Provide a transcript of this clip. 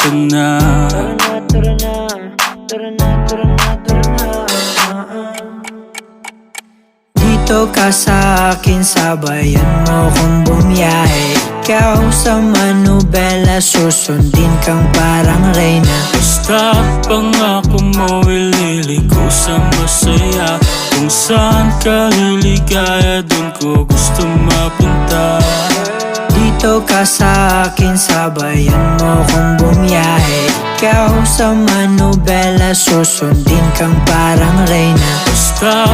ka na. Tara na, tara na, tara na, tara na, tara na. Dito ka sa akin, sabayan mo kong bumiyahe. Ikaw sa manubela, susundin kang parang reyna. Basta pangako mo, ililiko sa masaya. Kung saan ka liligaya, dun ko gusto mapunta. Dito ka sa akin, sabayan mo kong bumiyahe. Ikaw sa manubela, susundin kang parang reyna. Basta